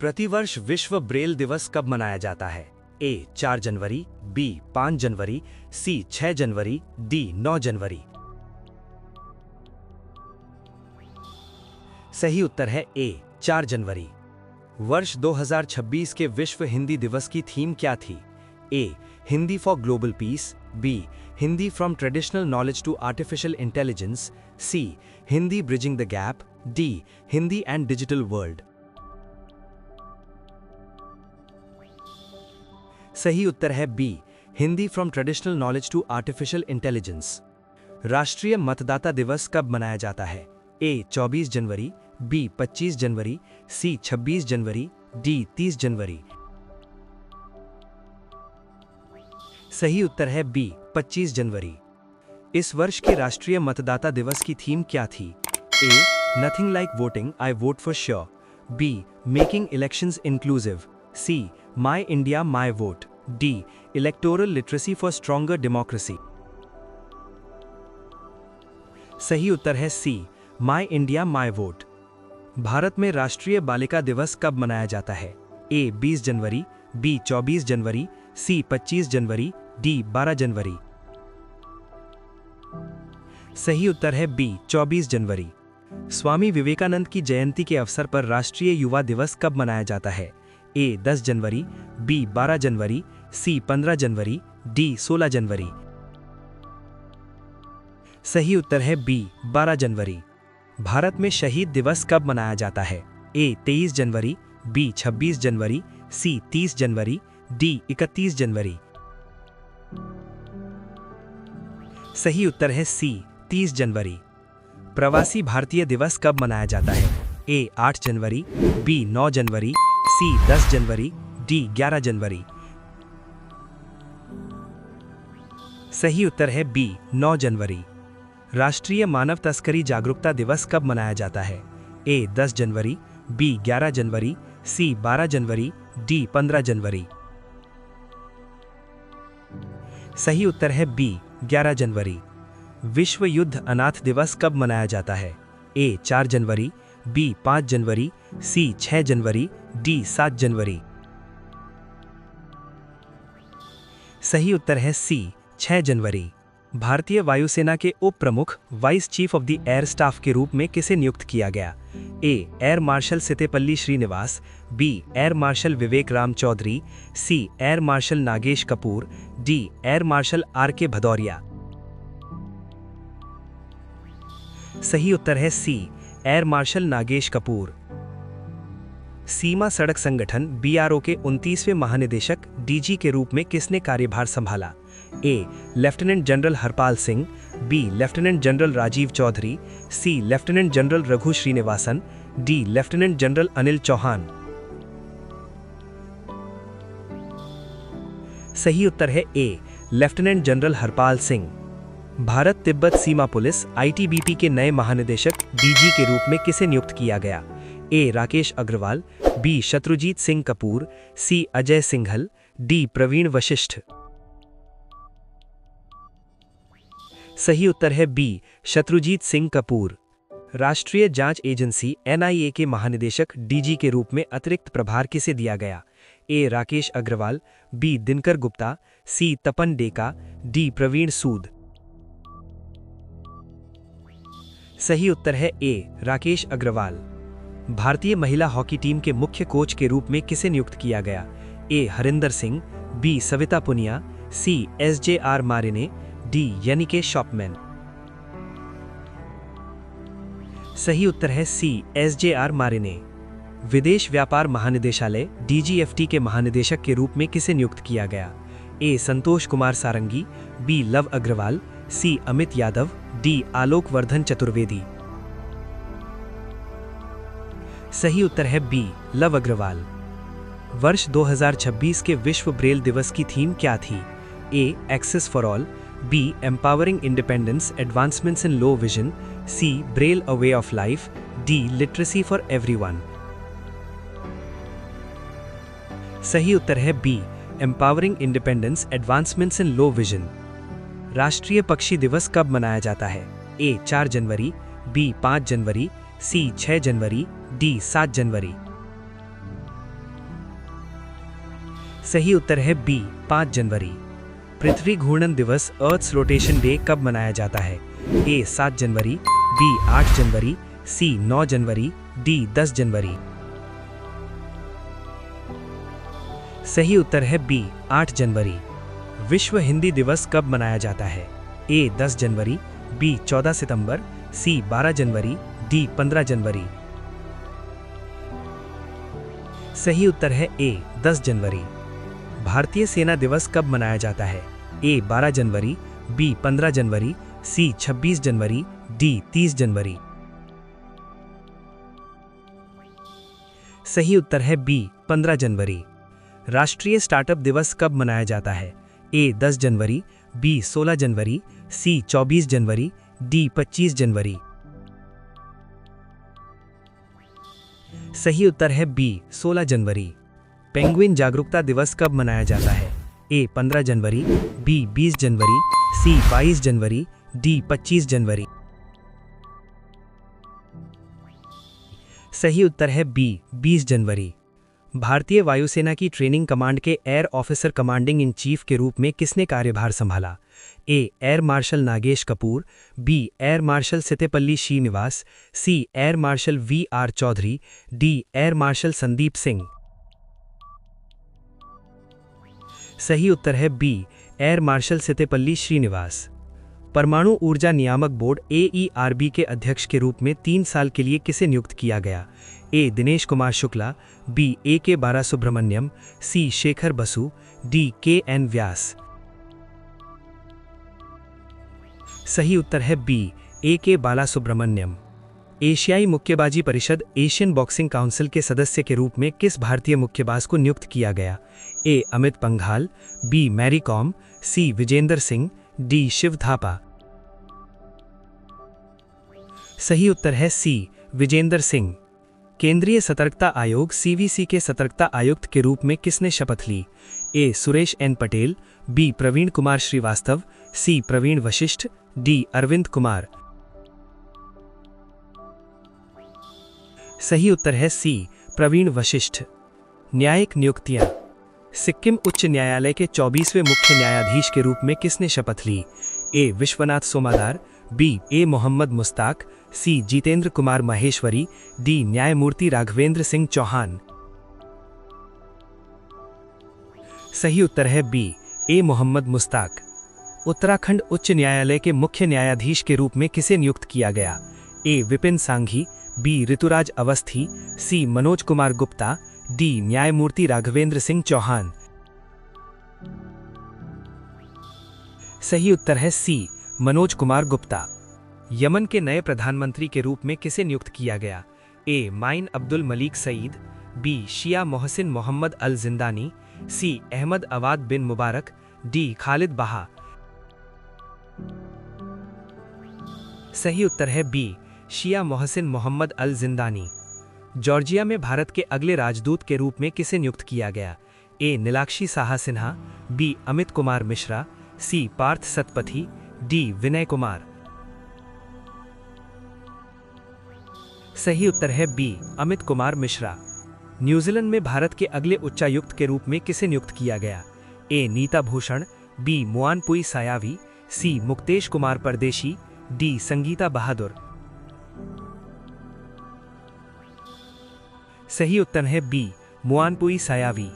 प्रतिवर्ष विश्व ब्रेल दिवस कब मनाया जाता है? ए 4 जनवरी, बी 5 जनवरी, सी 6 जनवरी, डी 9 जनवरी। सही उत्तर है ए 4 जनवरी। वर्ष 2026 के विश्व हिंदी दिवस की थीम क्या थी? A Hindi for global peace, B Hindi from traditional knowledge to artificial intelligence, C Hindi bridging the gap, D Hindi and digital world. सही उत्तर है B Hindi from traditional knowledge to artificial intelligence. राष्ट्रीय मतदाता दिवस कब मनाया जाता है? ए 24 जनवरी, बी 25 जनवरी, सी 26 जनवरी, डी 30 जनवरी। सही उत्तर है बी 25 जनवरी। इस वर्ष के राष्ट्रीय मतदाता दिवस की थीम क्या थी? A nothing like voting, I vote for sure, B making elections inclusive, C my India my vote, D electoral literacy for stronger democracy. सही उत्तर है C my India my vote. भारत में राष्ट्रीय बालिका दिवस कब मनाया जाता है? ए 20 जनवरी, बी 24 जनवरी, सी 25 जनवरी, डी 12 जनवरी। सही उत्तर है बी 24 जनवरी। स्वामी विवेकानंद की जयंती के अवसर पर राष्ट्रीय युवा दिवस कब मनाया जाता है? ए 10 जनवरी, बी 12 जनवरी, सी 15 जनवरी, डी 16 जनवरी। सही उत्तर है बी 12 जनवरी। भारत में शहीद दिवस कब मनाया जाता है? ए 23 जनवरी, बी 26 जनवरी, सी 30 जनवरी, डी 31 जनवरी। सही उत्तर है सी 30 जनवरी। प्रवासी भारतीय दिवस कब मनाया जाता है? ए 8 जनवरी, बी 9 जनवरी, सी 10 जनवरी, डी 11 जनवरी। सही उत्तर है बी 9 जनवरी। राष्ट्रीय मानव तस्करी जागरूकता दिवस कब मनाया जाता है? ए 10 जनवरी, बी 11 जनवरी, सी 12 जनवरी, डी 15 जनवरी। सही उत्तर है बी 11 जनवरी। विश्व युद्ध अनाथ दिवस कब मनाया जाता है? ए 4 जनवरी, बी 5 जनवरी, सी 6 जनवरी, डी 7 जनवरी। सही उत्तर है सी 6 जनवरी। भारतीय वायुसेना के उप प्रमुख vice chief of the air staff के रूप में किसे नियुक्त किया गया? A air marshal Sitepalli Srinivas, B air marshal Vivek Ram Chaudhary, C air marshal Nagesh Kapoor, D air marshal R K Bhadauria. सही उत्तर है C air marshal Nagesh Kapoor. सीमा सड़क संगठन बीआरओ के 29वें महानिदेशक डीजी के रूप में किसने कार्यभार संभाला? A lieutenant general Harpal Singh, B lieutenant general Rajiv Chaudhary, C lieutenant general Raghu Srinivasan, D lieutenant general Anil Chauhan. सही उत्तर है A lieutenant general Harpal Singh. Bharat Tibbat सीमा पुलिस आईटीबीपी के नए महानिदेशक डीजी के रूप में किसे नियुक्त किया गया? ए राकेश अग्रवाल, बी शत्रुजीत सिंह कपूर, सी अजय सिंघल, डी प्रवीण वशिष्ठ। सही उत्तर है बी शत्रुजीत सिंह कपूर। राष्ट्रीय जांच एजेंसी एनआईए के महानिदेशक डीजी के रूप में अतिरिक्त प्रभार किसे दिया गया? ए राकेश अग्रवाल, बी दिनकर गुप्ता, सी तपन डेका, डी प्रवीण सूद। सही उत्तर है ए राकेश अग्रवाल। भारतीय महिला हॉकी टीम के मुख्य कोच के रूप में किसे नियुक्त किया गया? ए हरिंदर सिंह, बी सविता पुनिया, सी एसजेआर मारिने, डी यानिके शॉपमैन। सही उत्तर है सी एसजेआर मारिने। विदेश व्यापार महानिदेशालय डीजीएफटी के महानिदेशक के रूप में किसे नियुक्त किया गया? ए संतोष कुमार सारंगी, बी लव अग्रवाल, सी अमित यादव, डी आलोक वर्धन चतुर्वेदी। सही उत्तर है बी लव अग्रवाल। वर्ष 2026 के विश्व ब्रेल दिवस की थीम क्या थी? A access for all, B empowering independence advancements in low vision, C braille a way of life, D literacy for everyone. सही उत्तर है B empowering independence advancements in low vision. राष्ट्रीय पक्षी दिवस कब मनाया जाता है? ए 4 जनवरी, बी 5 जनवरी, सी 6 जनवरी, डी 7 जनवरी। सही उत्तर है बी 5 जनवरी। पृथ्वी घूर्णन दिवस अर्थ्स रोटेशन डे कब मनाया जाता है? ए 7 जनवरी, बी 8 जनवरी, सी 9 जनवरी, डी 10 जनवरी। सही उत्तर है बी 8 जनवरी। विश्व हिंदी दिवस कब मनाया जाता है? ए 10 जनवरी, बी 14 सितंबर, सी 12 जनवरी, डी 15 जनवरी। सही उत्तर है ए 10 जनवरी। भारतीय सेना दिवस कब मनाया जाता है? ए 12 जनवरी, बी 15 जनवरी, सी 26 जनवरी, डी 30 जनवरी। सही उत्तर है बी 15 जनवरी। राष्ट्रीय स्टार्टअप दिवस कब मनाया जाता है? ए 10 जनवरी, बी 16 जनवरी, सी 24 जनवरी, डी 25 जनवरी। सही उत्तर है बी 16 जनवरी। पेंगुइन जागरूकता दिवस कब मनाया जाता है? ए 15 जनवरी, बी 20 जनवरी, सी 22 जनवरी, डी 25 जनवरी। सही उत्तर है बी 20 जनवरी। भारतीय वायुसेना की ट्रेनिंग कमांड के air officer commanding in chief के रूप में किसने कार्यभार संभाला? A air marshal Nagesh Kapoor, B air marshal Sitepalli Srinivas, C air marshal V R. Chaudhary, D air marshal Sandeep Singh. सही उत्तर है B air marshal Sitepalli Srinivas. परमाणु ऊर्जा नियामक बोर्ड AERB के अध्यक्ष के रूप में 3 साल के लिए किसे नियुक्त किया गया? ए दिनेश कुमार शुक्ला, बी A.K. बालासुब्रमण्यम, सी शेखर बसु, डी K.N. व्यास। सही उत्तर है बी A.K. बालासुब्रमण्यम। एशियाई मुक्केबाजी परिषद एशियन बॉक्सिंग काउंसिल के सदस्य के रूप में किस भारतीय मुक्केबाज को नियुक्त किया गया? A Amit Panghal, B Mary Kom, C Vijender Singh, D Shiva Thapa. सही उत्तर है सी विजेंदर सिंह। केंद्रीय सतर्कता आयोग CVC के सतर्कता आयुक्त के रूप में किसने शपथ ली? ए सुरेश N. पटेल, बी प्रवीण कुमार श्रीवास्तव, सी प्रवीण वशिष्ठ, डी अरविंद कुमार। सही उत्तर है सी प्रवीण वशिष्ठ। न्यायिक नियुक्तियां। सिक्किम उच्च न्यायालय के 24वें मुख्य न्यायाधीश के रूप में किसने शपथ ली? ए विश्वनाथ सोमादार, बी ए मोहम्मद मुस्ताक, सी जितेंद्र कुमार माहेश्वरी, डी न्यायमूर्ति राघवेंद्र सिंह चौहान। सही उत्तर है बी ए मोहम्मद मुस्ताक। उत्तराखंड उच्च न्यायालय के मुख्य न्यायाधीश के रूप में किसे नियुक्त किया गया? ए विपिन सांघी, बी ऋतुराज अवस्थी, सी मनोज कुमार गुप्ता, डी न्यायमूर्ति राघवेंद्र सिंह चौहान। सही उत्तर है सी मनोज कुमार गुप्ता। यमन के नए प्रधानमंत्री के रूप में किसे नियुक्त किया गया? ए माइन अब्दुल मलीक सईद, बी शिया मोहसिन मोहम्मद अल जिंदानी, सी अहमद अवाद बिन मुबारक, डी खालिद बहा। सही उत्तर है बी शिया मोहसिन मोहम्मद अल जिंदानी। जॉर्जिया में भारत के अगले राजदूत के रूप में किसे नियुक्त किया गया? ए नीलाक्षी साहा सिन्हा, बी अमित कुमार मिश्रा, सी पार्थ सतपथी, डी विनय कुमार। सही उत्तर है बी अमित कुमार मिश्रा। न्यूजीलैंड में भारत के अगले उच्चायुक्त के रूप में किसे नियुक्त किया गया? ए नीता भूषण, बी मुआनपुई सायावी, सी मुक्तेश कुमार परदेशी, डी संगीता बहादुर। सही उत्तर है बी मुआनपुई सायावी।